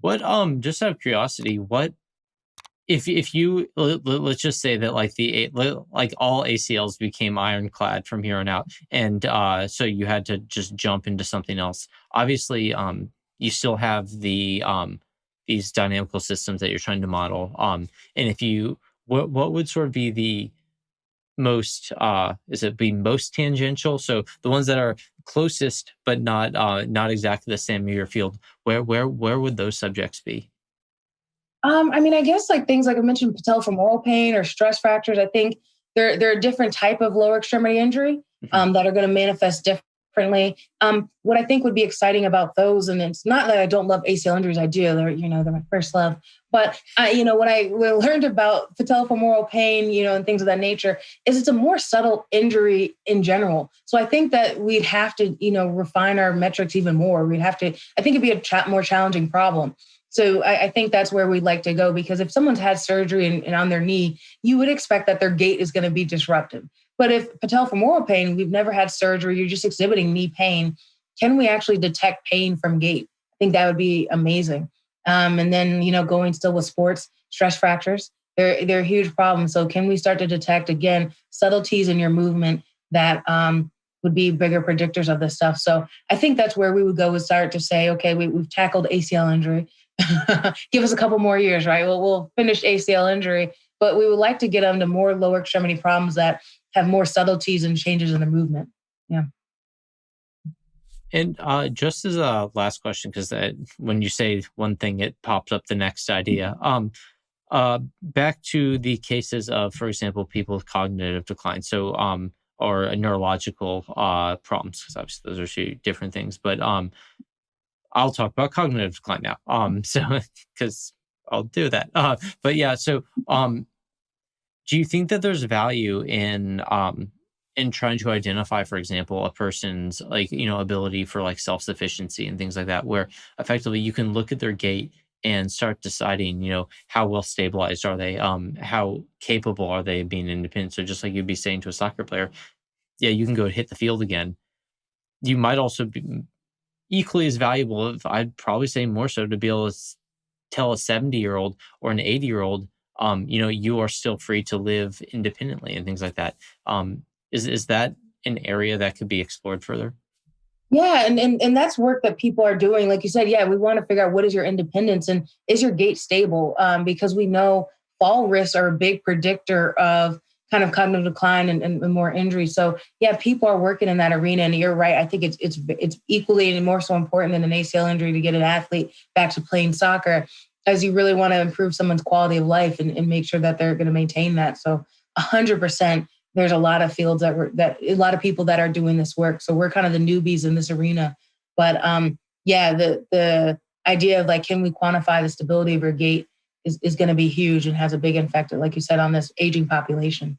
What just out of curiosity, what if you let's just say that like like all ACLs became ironclad from here on out, and so you had to just jump into something else. Obviously, you still have these dynamical systems that you're trying to model. And if you what would sort of be the most is it be most tangential? So the ones that are closest but not exactly the same in your field, where would those subjects be? I mean, I guess like things like I mentioned, patellofemoral pain or stress fractures. I think they're a different type of lower extremity injury Mhm. that are going to manifest differently. What I think would be exciting about those, and it's not that I don't love ACL injuries, I do. They're my first love. But when I learned about patellofemoral pain, and things of that nature, is it's a more subtle injury in general. So I think that we'd have to, refine our metrics even more. We'd have to. I think it'd be a more challenging problem. So I think that's where we'd like to go, because if someone's had surgery and on their knee, you would expect that their gait is going to be disrupted. But if patellofemoral pain, we've never had surgery, you're just exhibiting knee pain, can we actually detect pain from gait? I think that would be amazing. And then, going still with sports, stress fractures, they're a huge problem. So can we start to detect, again, subtleties in your movement that would be bigger predictors of this stuff? So I think that's where we would go, would start to say, okay, we've tackled ACL injury. Give us a couple more years, right? We'll finish ACL injury, but we would like to get them to more lower extremity problems that have more subtleties and changes in the movement. Yeah. And just as a last question, because when you say one thing, it pops up the next idea. Back to the cases of, for example, people with cognitive decline. So, or neurological problems, because obviously those are two different things. But I'll talk about cognitive decline now. So because I'll do that. But yeah, so do you think that there's value in trying to identify, for example, a person's like, ability for like self-sufficiency and things like that, where effectively you can look at their gait and start deciding, how well stabilized are they, how capable are they of being independent. So just like you'd be saying to a soccer player, yeah, you can go hit the field again. You might also be equally as valuable, if I'd probably say more so, to be able to tell a 70-year-old or an 80-year-old, you are still free to live independently and things like that. Is that an area that could be explored further? Yeah, and that's work that people are doing. Like you said, yeah, we want to figure out what is your independence and is your gait stable? Because we know fall risks are a big predictor of kind of cognitive decline and more injury. So yeah, people are working in that arena, and you're right. I think it's equally and more so important than an ACL injury to get an athlete back to playing soccer, as you really want to improve someone's quality of life and make sure that they're going to maintain that. So 100%, there's a lot of fields that a lot of people that are doing this work. So we're kind of the newbies in this arena. But yeah, the idea of like, can we quantify the stability of your gait is going to be huge and has a big effect, like you said, on this aging population.